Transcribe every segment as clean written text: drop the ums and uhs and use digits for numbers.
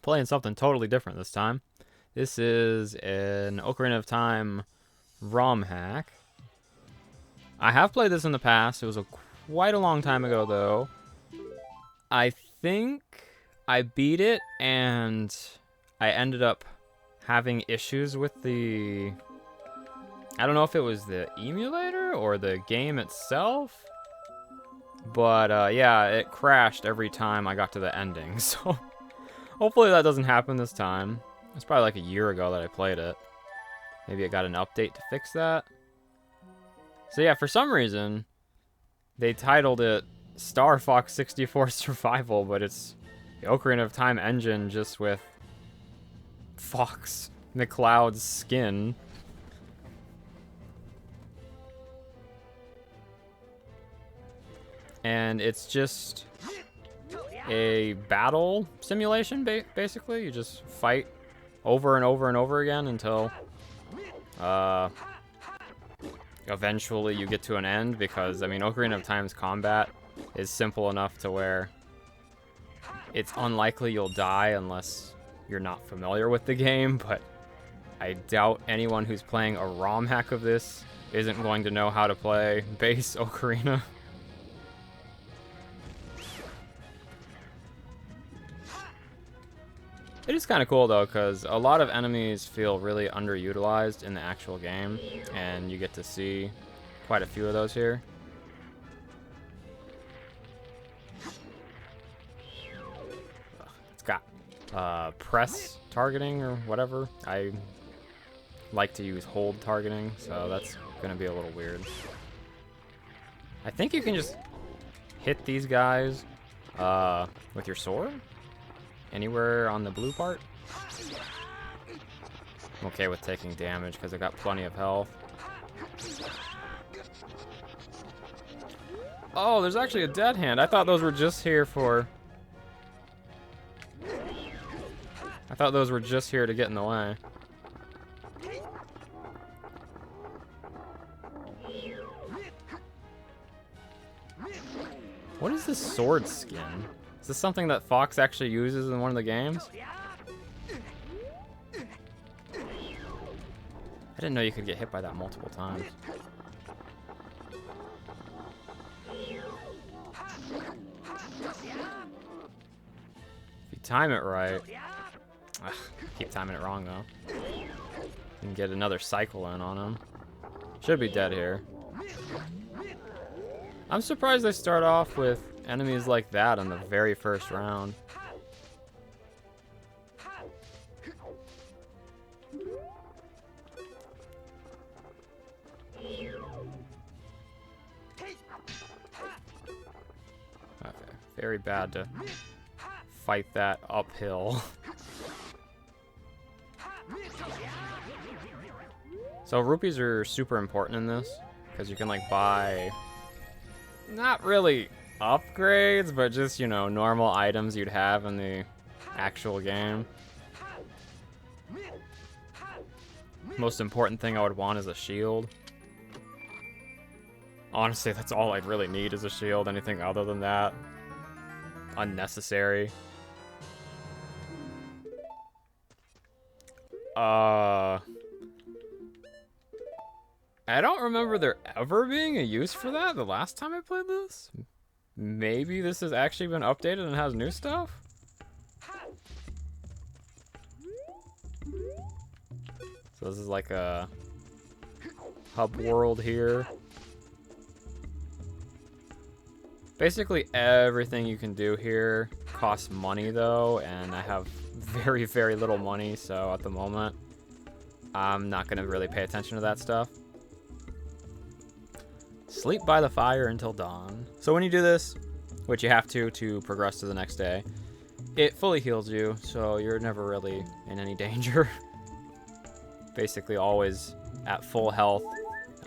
playing something totally different this time. This is an Ocarina of Time Romhack. I have played this in the past. It was quite a long time ago, though. I think I beat it, and I ended up having issues with the... I don't know if it was the emulator or the game itself. But, yeah, it crashed every time I got to the ending, so... Hopefully that doesn't happen this time. It's probably like a year ago that I played it. Maybe I got an update to fix that. So yeah, for some reason, they titled it Starfox 64 Survival, but it's the Ocarina of Time engine just with Fox McCloud's skin. And it's just a battle simulation, basically. You just fight over and over and over again until eventually you get to an end, because, I mean, Ocarina of Time's combat is simple enough to where it's unlikely you'll die unless you're not familiar with the game, but I doubt anyone who's playing a ROM hack of this isn't going to know how to play base Ocarina. It is kind of cool, though, because a lot of enemies feel really underutilized in the actual game, and you get to see quite a few of those here. It's got press targeting or whatever. I like to use hold targeting, so that's going to be a little weird. I think you can just hit these guys with your sword. Anywhere on the blue part? I'm okay with taking damage because I got plenty of health. Oh, there's actually a dead hand. I thought those were just here for... I thought those were just here to get in the way. What is this sword skin? Is this something that Fox actually uses in one of the games? I didn't know you could get hit by that multiple times. If you time it right... Ugh, keep timing it wrong, though. You can get another cycle in on him. Should be dead here. I'm surprised they start off with enemies like that on the very first round. Okay, very bad to fight that uphill. So rupees are super important in this, because you can like buy, not really upgrades, but just, you know, normal items you'd have in the actual game. Most important thing I would want is a shield. Honestly, that's all I'd really need is a shield. Anything other than that, unnecessary. I don't remember there ever being a use for that the last time I played this. Maybe this has actually been updated and has new stuff? So this is like a hub world here. Basically everything you can do here costs money though, and I have very, very little money, so at the moment I'm not going to really pay attention to that stuff. Sleep by the fire until dawn. So when you do this, which you have to progress to the next day, it fully heals you, so you're never really in any danger. Basically always at full health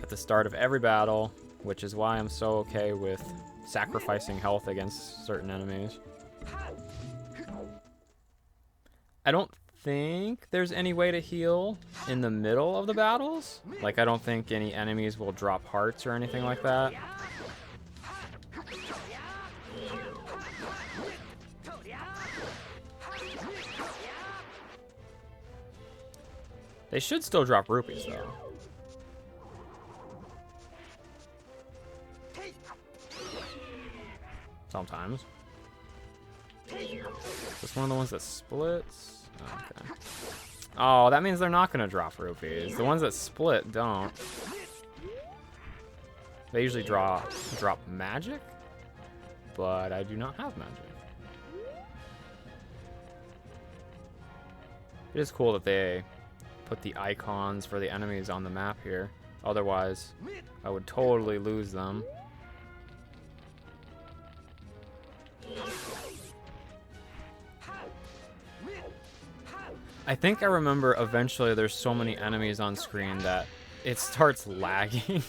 at the start of every battle, which is why I'm so okay with sacrificing health against certain enemies. I don't think there's any way to heal in the middle of the battles. Like, I don't think any enemies will drop hearts or anything like that. They should still drop rupees, though. Sometimes. Is this one of the ones that splits? Oh, okay. Oh, that means they're not going to drop rupees. The ones that split don't. They usually drop magic, but I do not have magic. It is cool that they put the icons for the enemies on the map here. Otherwise, I would totally lose them. I think I remember eventually there's so many enemies on screen that it starts lagging.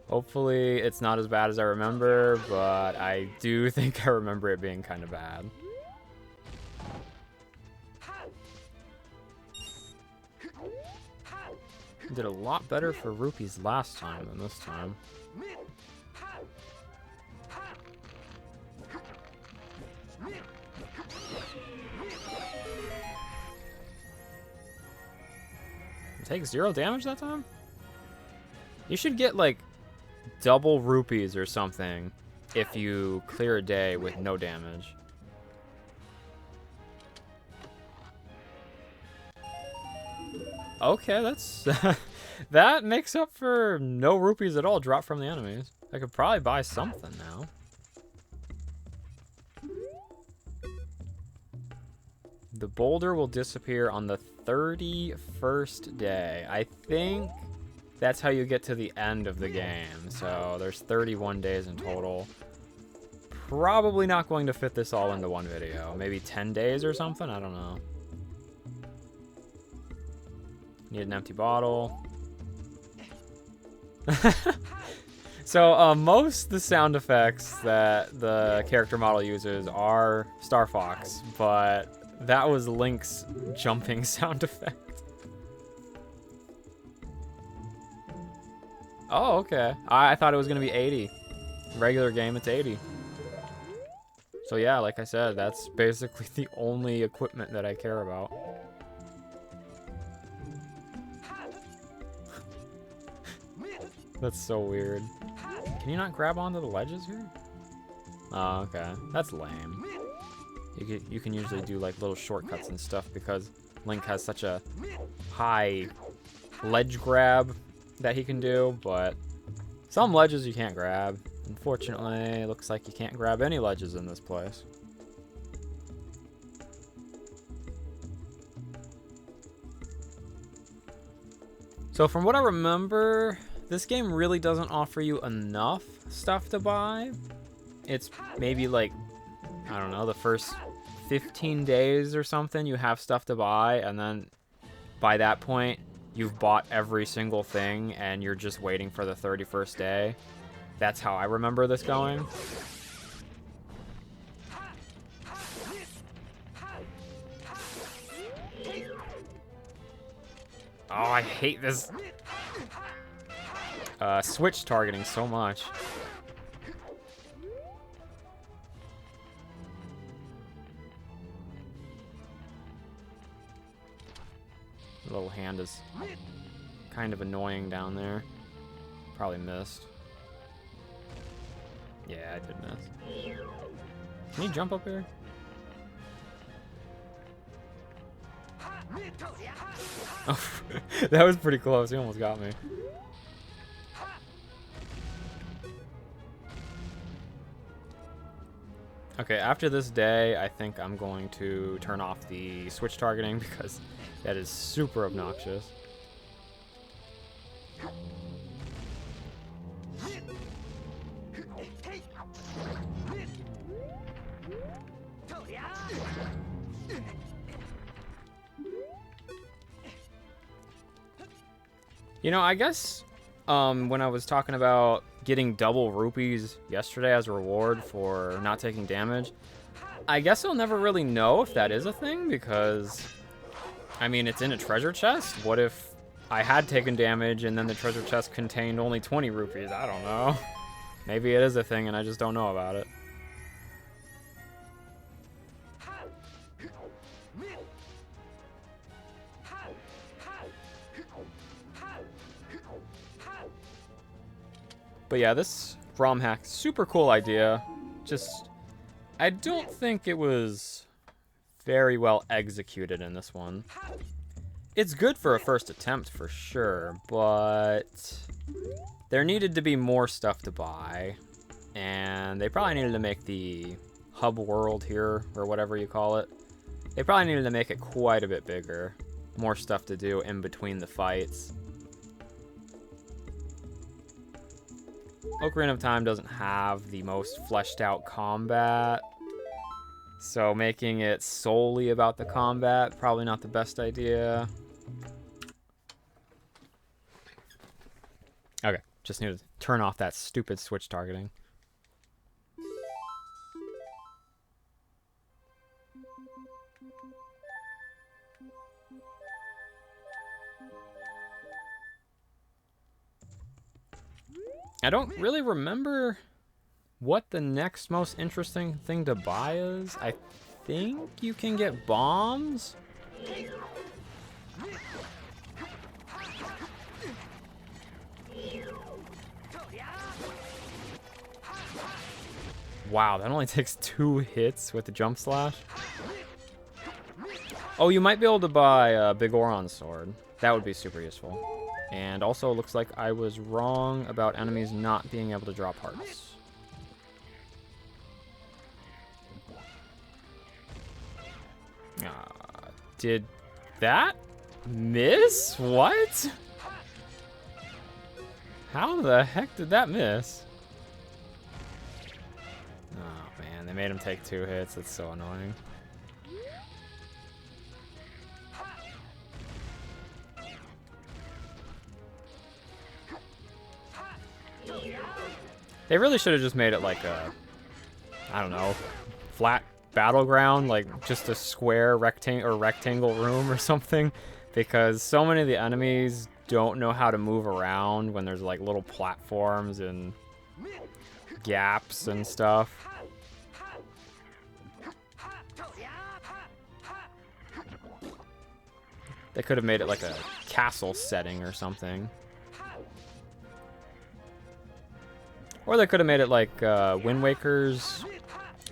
Hopefully it's not as bad as I remember, but I do think I remember it being kind of bad. Did a lot better for rupees last time than this time. Take 0 damage that time? You should get like double rupees or something if you clear a day with no damage. Okay, that's that makes up for no rupees at all dropped from the enemies. I could probably buy something now. The boulder will disappear on the 31st day. I think that's how you get to the end of the game. So there's 31 days in total. Probably not going to fit this all into one video. Maybe 10 days or something? I don't know. Need an empty bottle. So most the sound effects that the character model uses are Starfox, but that was Link's jumping sound effect. Oh, okay. I thought it was going to be 80. Regular game, it's 80. So yeah, like I said, that's basically the only equipment that I care about. That's so weird. Can you not grab onto the ledges here? Oh, okay. That's lame. You can usually do like little shortcuts and stuff because Link has such a high ledge grab that he can do, but some ledges you can't grab. Unfortunately, it looks like you can't grab any ledges in this place. So from what I remember, this game really doesn't offer you enough stuff to buy. It's maybe like, I don't know, the first 15 days or something you have stuff to buy, and then by that point you've bought every single thing and you're just waiting for the 31st day. That's how I remember this going. Oh, I hate this switch targeting so much. The little hand is kind of annoying down there. Probably missed. Yeah, I did miss. Can you jump up here? Oh, that was pretty close. He almost got me. Okay, after this day, I think I'm going to turn off the switch targeting because that is super obnoxious. You know, I guess when I was talking about getting double rupees yesterday as a reward for not taking damage, I guess I'll never really know if that is a thing because, I mean, it's in a treasure chest. What if I had taken damage and then the treasure chest contained only 20 rupees? I don't know. Maybe it is a thing and I just don't know about it. But yeah, this ROM hack, super cool idea. Just, I don't think it was very well executed in this one. It's good for a first attempt for sure, but there needed to be more stuff to buy. And they probably needed to make the hub world here, or whatever you call it. They probably needed to make it quite a bit bigger. More stuff to do in between the fights. Ocarina of Time doesn't have the most fleshed out combat. So making it solely about the combat, probably not the best idea. Okay, just need to turn off that stupid switch targeting. I don't really remember what the next most interesting thing to buy is. I think you can get bombs. Wow, that only takes 2 hits with the jump slash. Oh, you might be able to buy a Big Oron sword. That would be super useful. And also, it looks like I was wrong about enemies not being able to drop hearts. Did that miss? What? How the heck did that miss? Oh man, they made him take 2 hits. That's so annoying. They really should have just made it like a, I don't know, flat battleground, like just a square rectangle room or something, because so many of the enemies don't know how to move around when there's like little platforms and gaps and stuff. They could have made it like a castle setting or something. Or they could have made it like Wind Waker's.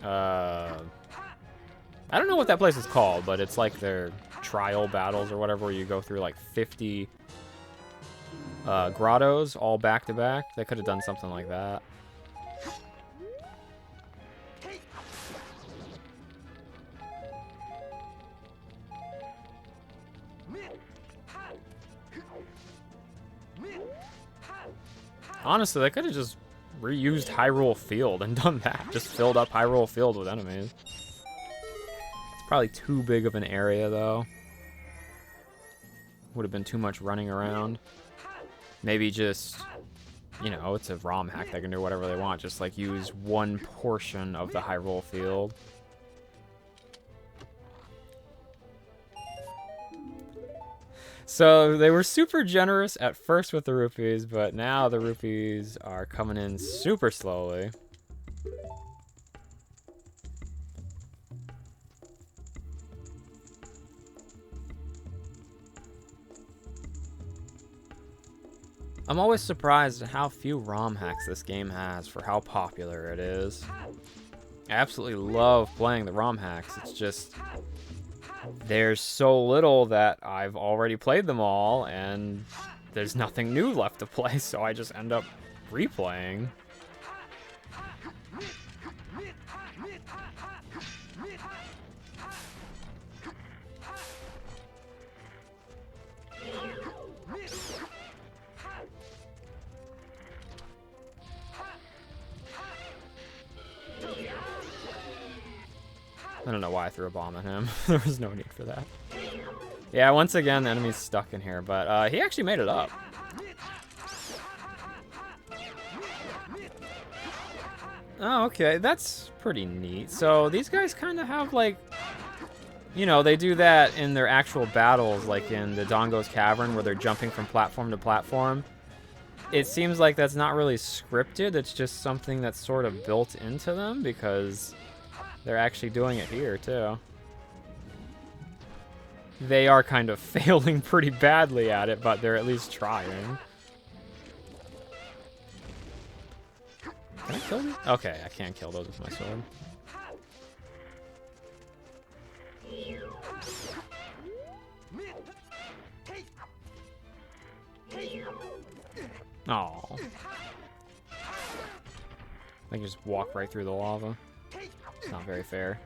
I don't know what that place is called, but it's like their trial battles or whatever, where you go through like 50 grottos all back to back. They could have done something like that. Honestly, they could have just reused Hyrule Field and done that. Just filled up Hyrule Field with enemies. It's probably too big of an area, though. Would have been too much running around. Maybe just, you know, it's a ROM hack. They can do whatever they want. Just, like, use one portion of the Hyrule Field. So they were super generous at first with the rupees, but now the rupees are coming in super slowly. I'm always surprised at how few ROM hacks this game has for how popular it is. I absolutely love playing the ROM hacks. It's just, there's so little that I've already played them all, and there's nothing new left to play, so I just end up replaying. I don't know why I threw a bomb at him. There was no need for that. Yeah, once again, the enemy's stuck in here, but he actually made it up. Oh, okay, that's pretty neat. So these guys kind of have, like, you know, they do that in their actual battles, like in the Dongo's Cavern, where they're jumping from platform to platform. It seems like that's not really scripted. It's just something that's sort of built into them, because they're actually doing it here, too. They are kind of failing pretty badly at it, but they're at least trying. Can I kill these? Okay, I can't kill those with my sword. Oh. I can just walk right through the lava. It's not very fair.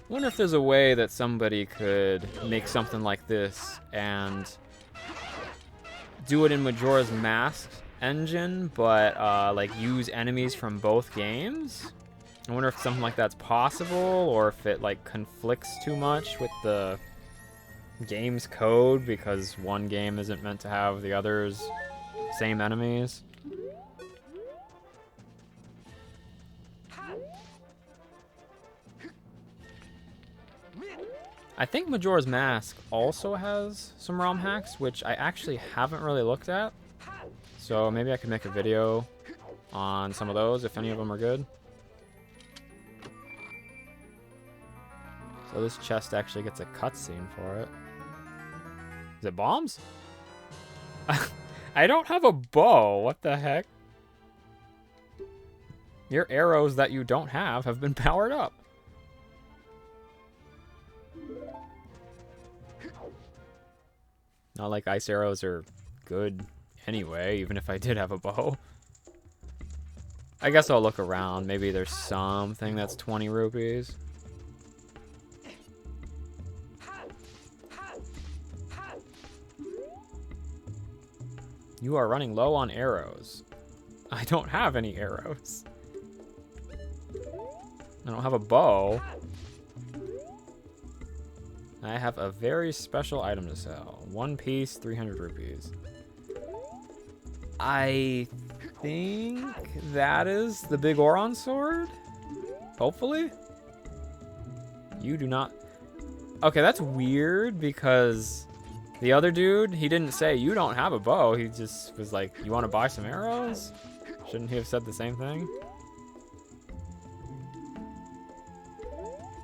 I wonder if there's a way that somebody could make something like this and do it in Majora's Mask engine, but like use enemies from both games. I wonder if something like that's possible, or if it like conflicts too much with the game's code because one game isn't meant to have the other's same enemies. I think Majora's Mask also has some ROM hacks, which I actually haven't really looked at. So maybe I could make a video on some of those, if any of them are good. So this chest actually gets a cutscene for it. Is it bombs? I don't have a bow. What the heck? Your arrows that you don't have been powered up. Not like ice arrows are good anyway, even if I did have a bow. I guess I'll look around. Maybe there's something that's 20 rupees. You are running low on arrows. I don't have any arrows. I don't have a bow. I have a very special item to sell. One piece, 300 rupees. I think that is the big Oron sword? Hopefully? You do not... Okay, that's weird because the other dude, he didn't say, you don't have a bow. He just was like, you want to buy some arrows? Shouldn't he have said the same thing?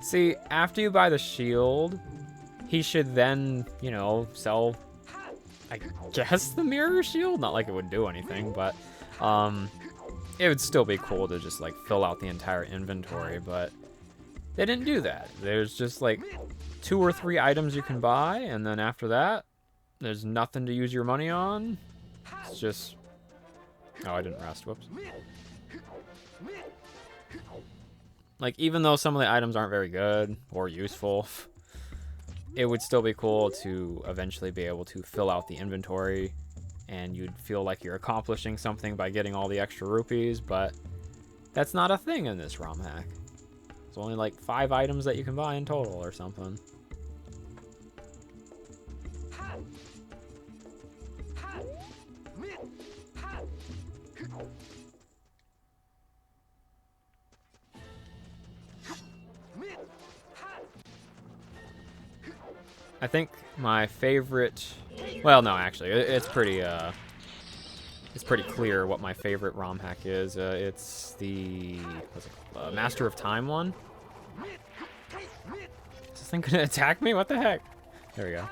See, after you buy the shield, he should then, you know, sell, I guess, the mirror shield? Not like it would do anything, but it would still be cool to just, like, fill out the entire inventory, but they didn't do that. There's just, like, 2 or 3 items you can buy, and then after that, there's nothing to use your money on. It's just... Oh, I didn't rest. Whoops. Like, even though some of the items aren't very good or useful, it would still be cool to eventually be able to fill out the inventory, and you'd feel like you're accomplishing something by getting all the extra rupees, but that's not a thing in this ROM hack. It's only like 5 items that you can buy in total or something. I think my favorite, well, no, actually, it's pretty clear what my favorite ROM hack is. It's the, what's it called? Master of Time one. Is this thing gonna attack me? What the heck? There we go.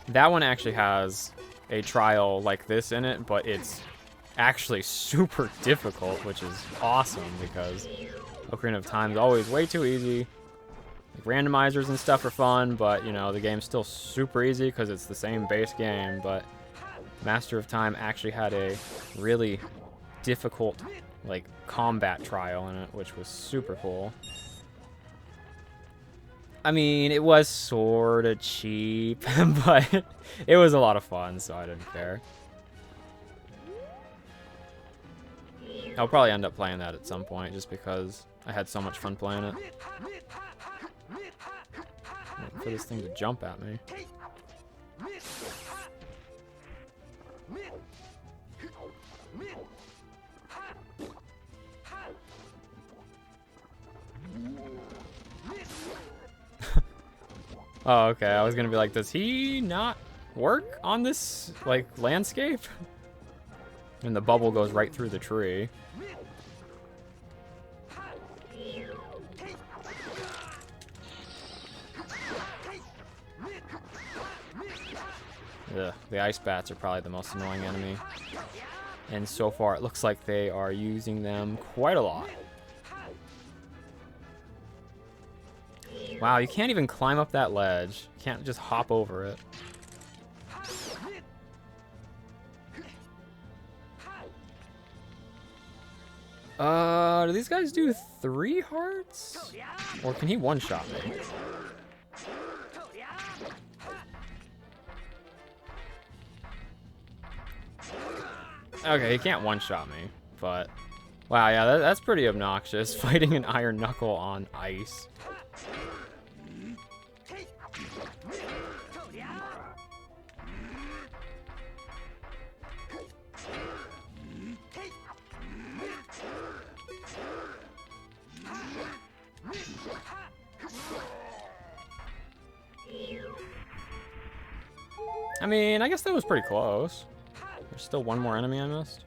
That one actually has a trial like this in it, but it's actually super difficult, which is awesome because Ocarina of Time is always way too easy. Like, randomizers and stuff are fun, but, you know, the game's still super easy because it's the same base game, but Master of Time actually had a really difficult, like, combat trial in it, which was super cool. I mean, it was sort of cheap, but it was a lot of fun, so I didn't care. I'll probably end up playing that at some point, just because I had so much fun playing it. Wait for this thing to jump at me. Oh, okay. I was gonna be like, does he not work on this, like, landscape? And the bubble goes right through the tree. Ugh, the ice bats are probably the most annoying enemy. And so far, it looks like they are using them quite a lot. Wow, you can't even climb up that ledge. You can't just hop over it. Do these guys do 3 hearts? Or can he one-shot me? Okay, he can't one-shot me, but... Wow, yeah, that's pretty obnoxious, fighting an Iron Knuckle on ice. I mean, I guess that was pretty close. There's still one more enemy I missed.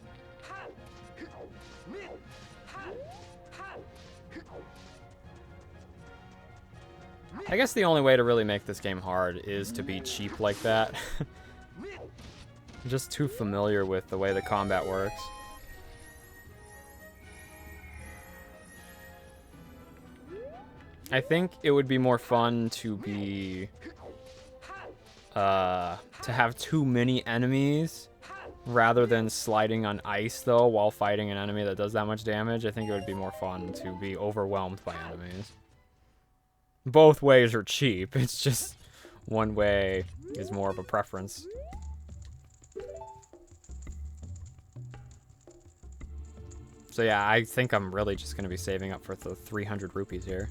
I guess the only way to really make this game hard is to be cheap like that. I'm just too familiar with the way the combat works. I think it would be more fun to be... to have too many enemies rather than sliding on ice, though, while fighting an enemy that does that much damage. I think it would be more fun to be overwhelmed by enemies. Both ways are cheap. It's just one way is more of a preference. So yeah, I think I'm really just going to be saving up for the 300 rupees here.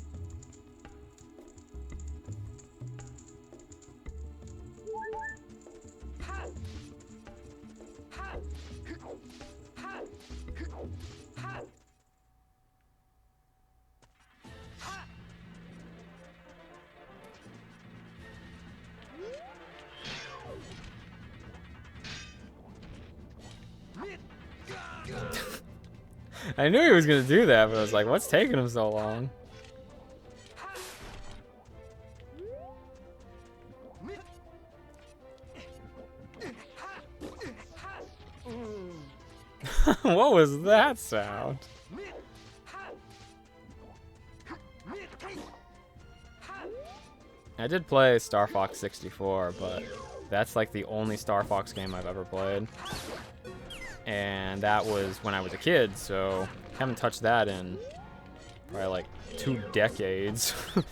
I knew he was going to do that, but I was like, what's taking him so long? What was that sound? I did play Starfox 64, but that's like the only Starfox game I've ever played. And that was when I was a kid, so haven't touched that in probably like 2 decades. I'm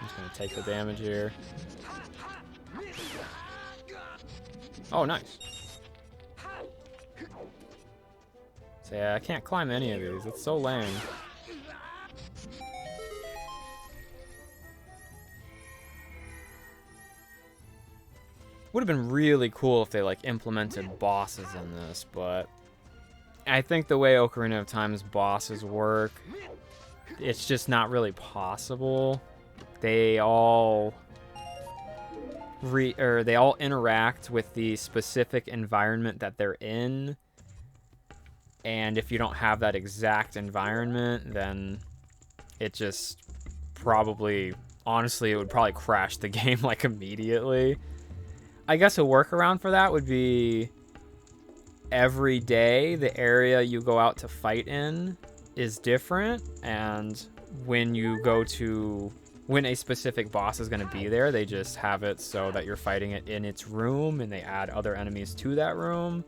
just gonna take the damage here. Oh, nice. So yeah, I can't climb any of these. It's so lame. Would have been really cool if they like implemented bosses in this, but I think the way Ocarina of Time's bosses work, it's just not really possible. They all interact with the specific environment that they're in, and if you don't have that exact environment, then it just probably, honestly, it would probably crash the game like immediately. I guess a workaround for that would be every day the area you go out to fight in is different, and when a specific boss is going to be there, they just have it so that you're fighting it in its room, and they add other enemies to that room.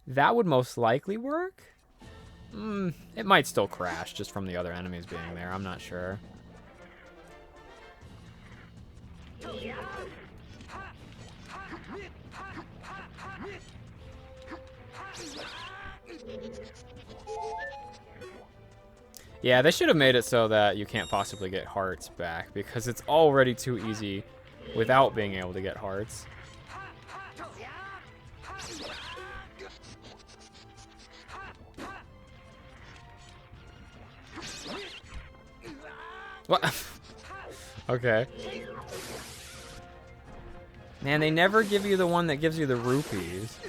That would most likely work. It might still crash just from the other enemies being there. I'm not sure. Yeah, they should have made it so that you can't possibly get hearts back, because it's already too easy without being able to get hearts. What? Okay. Man, they never give you the one that gives you the rupees.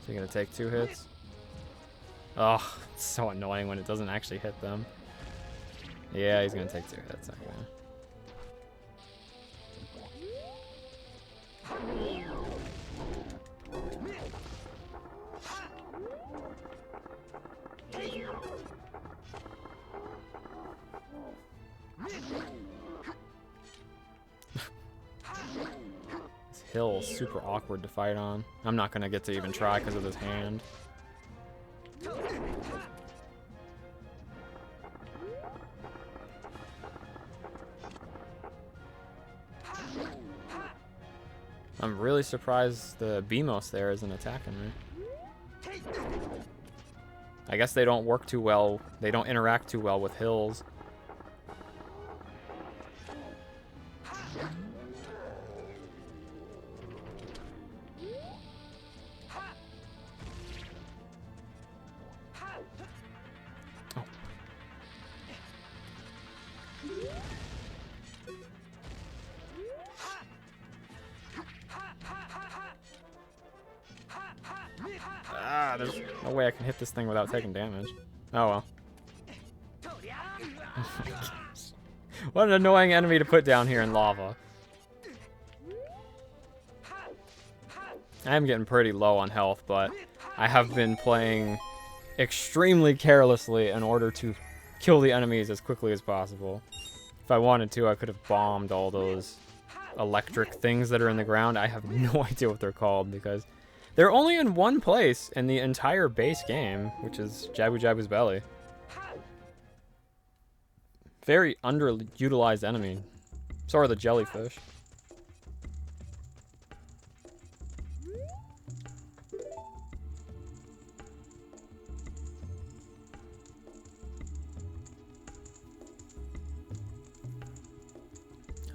Is he gonna take 2 hits? Oh, it's so annoying when it doesn't actually hit them. Yeah, he's gonna take 2 hits. Okay. This hill is super awkward to fight on. I'm not gonna get to even try because of this hand. I'm really surprised the Beamos there isn't attacking me. I guess they don't work too well. They don't interact too well with hills. Ah, there's no way I can hit this thing without taking damage. Oh well. Oh my gosh. What an annoying enemy to put down here in lava. I am getting pretty low on health, but I have been playing extremely carelessly in order to kill the enemies as quickly as possible. If I wanted to, I could have bombed all those electric things that are in the ground. I have no idea what they're called because they're only in one place in the entire base game, which is Jabu Jabu's belly. Very underutilized enemy. So are the jellyfish.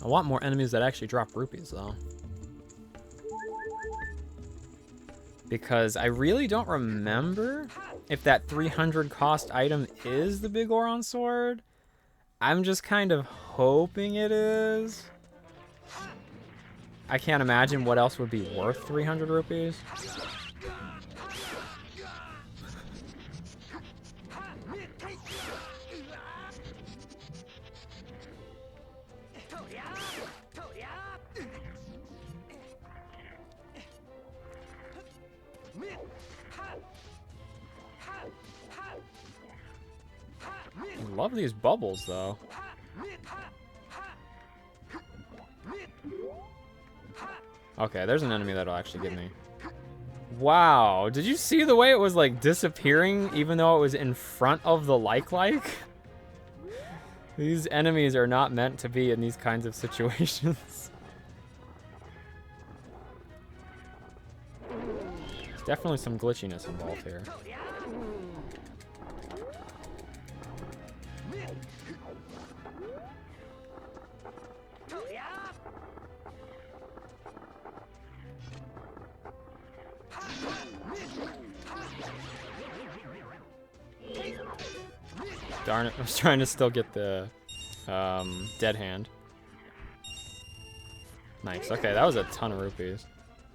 I want more enemies that actually drop rupees, though. Because I really don't remember if that 300 cost item is the Big Oron Sword. I'm just kind of hoping it is. I can't imagine what else would be worth 300 rupees. I love these bubbles, though. Okay, there's an enemy that'll actually get me. Wow, did you see the way it was like disappearing even though it was in front of the like? These enemies are not meant to be in these kinds of situations. There's definitely some glitchiness involved here. Darn it, I was trying to still get the dead hand. Nice, okay, that was a ton of rupees.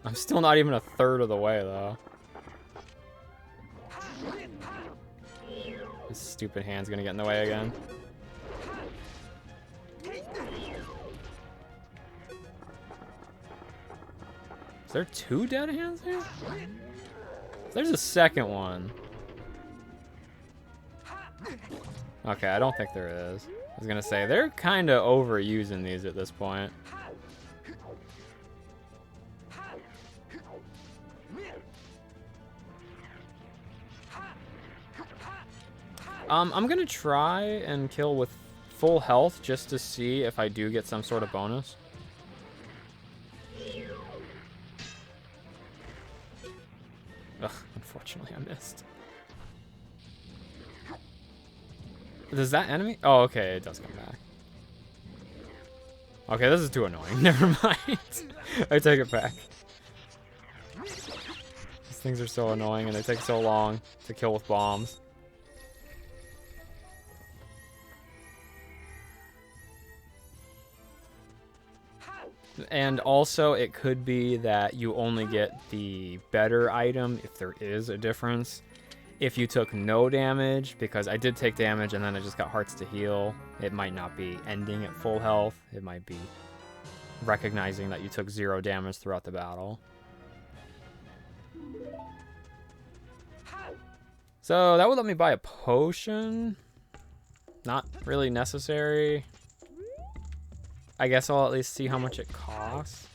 I'm still not even a third of the way, though. This stupid hand's gonna get in the way again. Is there 2 dead hands here? There's a second one. Okay, I don't think there is. I was gonna say, they're kind of overusing these at this point. I'm gonna try and kill with full health just to see if I do get some sort of bonus. Ugh, unfortunately I missed. Does that enemy? Oh, okay, it does come back. Okay, this is too annoying. Never mind. I take it back. These things are so annoying and they take so long to kill with bombs. And also, it could be that you only get the better item, if there is a difference, if you took no damage, because I did take damage and then I just got hearts to heal. It might not be ending at full health. It might be recognizing that you took 0 damage throughout the battle. So that would let me buy a potion. Not really necessary. I guess I'll at least see how much it costs.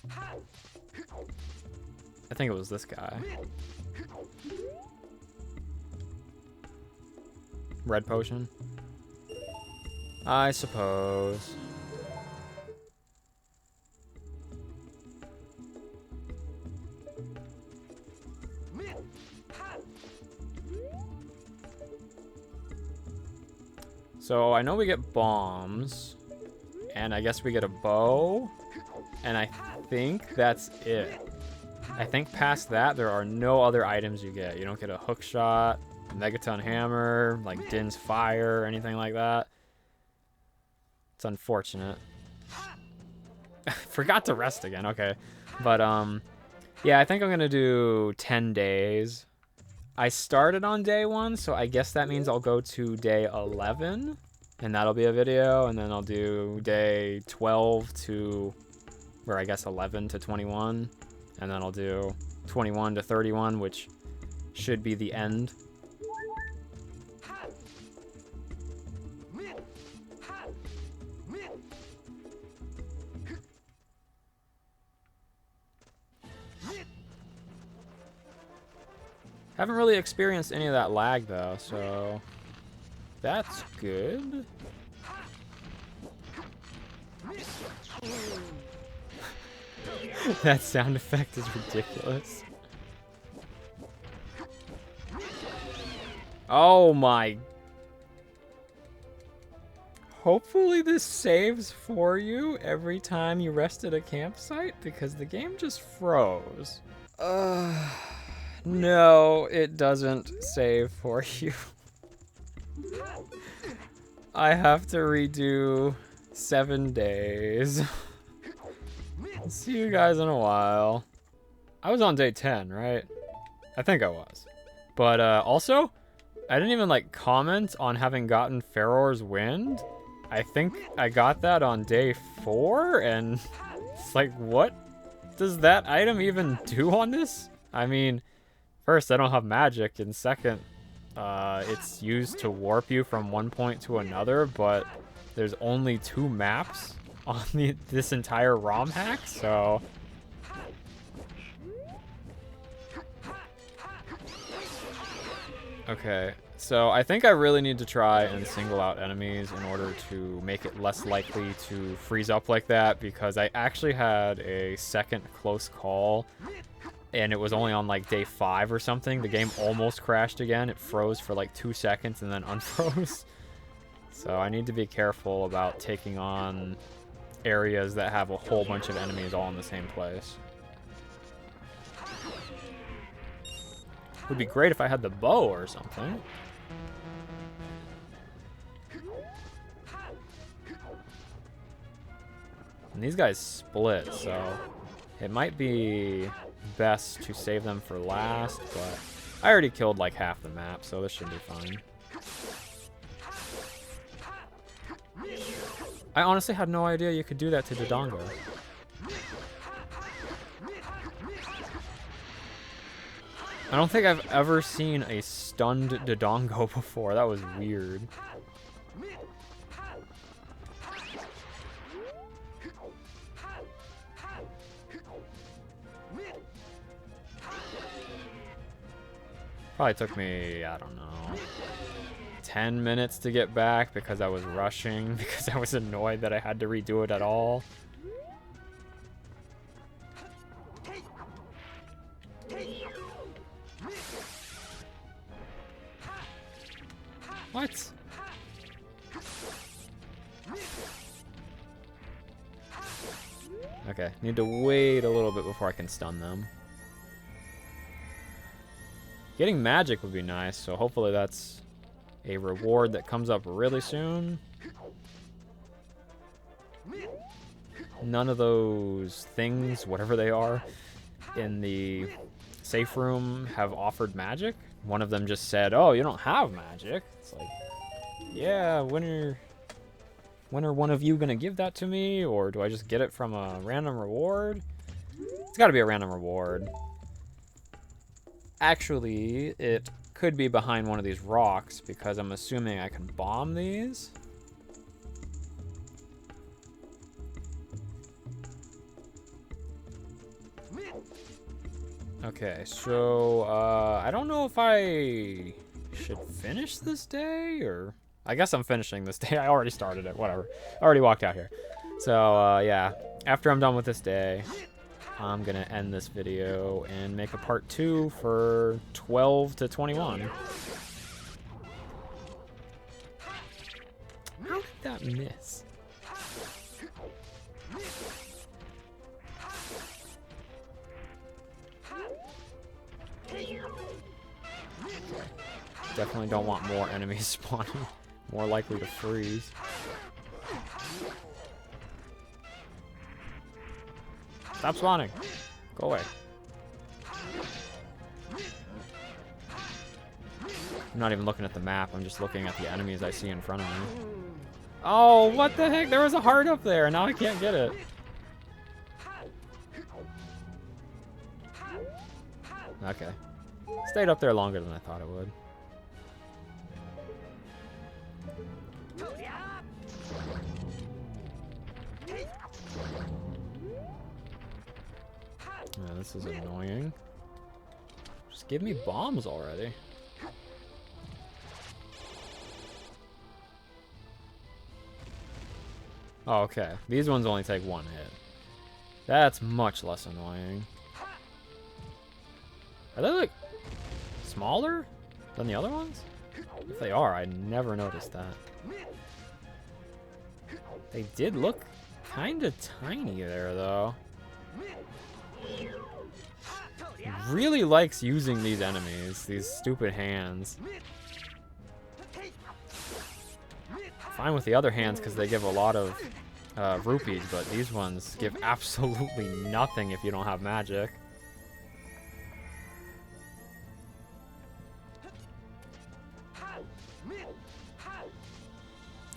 I think it was this guy. Red potion? I suppose. So I know we get bombs. And I guess we get a bow, and I think that's it. I think past that, there are no other items you get. You don't get a hook shot, a megaton hammer, like Din's fire, or anything like that. It's unfortunate. Forgot to rest again, okay. But, yeah, I think I'm gonna do 10 days. I started on day 1, so I guess that means I'll go to day 11. And that'll be a video, and then I'll do day 12 to, or I guess 11 to 21, and then I'll do 21 to 31, which should be the end. Haven't really experienced any of that lag though, so that's good. That sound effect is ridiculous. Oh my. Hopefully this saves for you every time you rest at a campsite, because the game just froze. No, it doesn't save for you. I have to redo 7 days. See you guys in a while. I was on day 10, right? I think I was. But also, I didn't even like comment on having gotten Faror's Wind. I think I got that on day 4, and it's like, what does that item even do on this? I mean, first, I don't have magic, and second, it's used to warp you from one point to another, but there's only 2 maps on this entire Romhack, so... Okay, so I think I really need to try and single out enemies in order to make it less likely to freeze up like that, because I actually had a second close call, and it was only on like day 5 or something. The game almost crashed again. It froze for like 2 seconds and then unfroze. So I need to be careful about taking on areas that have a whole bunch of enemies all in the same place. Would be great if I had the bow or something. And these guys split, so it might be best to save them for last, but I already killed like half the map, so this should be fine. I honestly had no idea you could do that to Dodongo. I don't think I've ever seen a stunned Dodongo before. That was weird. Probably took me, I don't know, 10 minutes to get back because I was rushing, because I was annoyed that I had to redo it at all. What? Okay, need to wait a little bit before I can stun them. Getting magic would be nice, so hopefully that's a reward that comes up really soon. none of those things, whatever they are, in the safe room have offered magic. One of them just said, "Oh, you don't have magic." It's like, yeah, when are one of you gonna give that to me, or do I just get it from a random reward? It's got to be a random reward. Actually, it could be behind one of these rocks because I'm assuming I can bomb these. Okay, so I don't know if I should finish this day, or I guess I'm finishing this day. I already started it, whatever. I already walked out here. So yeah, after I'm done with this day, I'm gonna end this video and make a part 2 for 12 to 21. How did that miss? Definitely don't want more enemies spawning. More likely to freeze. Stop spawning. Go away. I'm not even looking at the map. I'm just looking at the enemies I see in front of me. Oh, what the heck? There was a heart up there. Now I can't get it. Okay. Stayed up there longer than I thought it would. Yeah, this is annoying. Just give me bombs already. Oh, okay. These ones only take 1 hit. That's much less annoying. Are they, like, smaller than the other ones? If they are, I never noticed that. They did look kind of tiny there, though. Really likes using these enemies, these stupid hands. Fine with the other hands because they give a lot of rupees, but these ones give absolutely nothing if you don't have magic.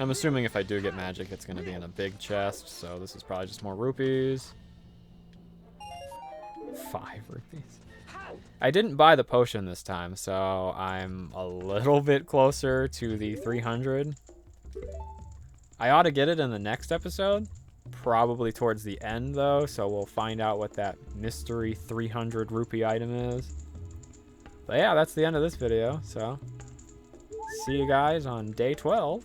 I'm assuming if I do get magic, it's going to be in a big chest, so this is probably just more rupees. 5 rupees. I didn't buy the potion this time, so I'm a little bit closer to the 300. I ought to get it in the next episode, probably towards the end though, so we'll find out what that mystery 300 rupee item is. But yeah, that's the end of this video, so see you guys on day 12.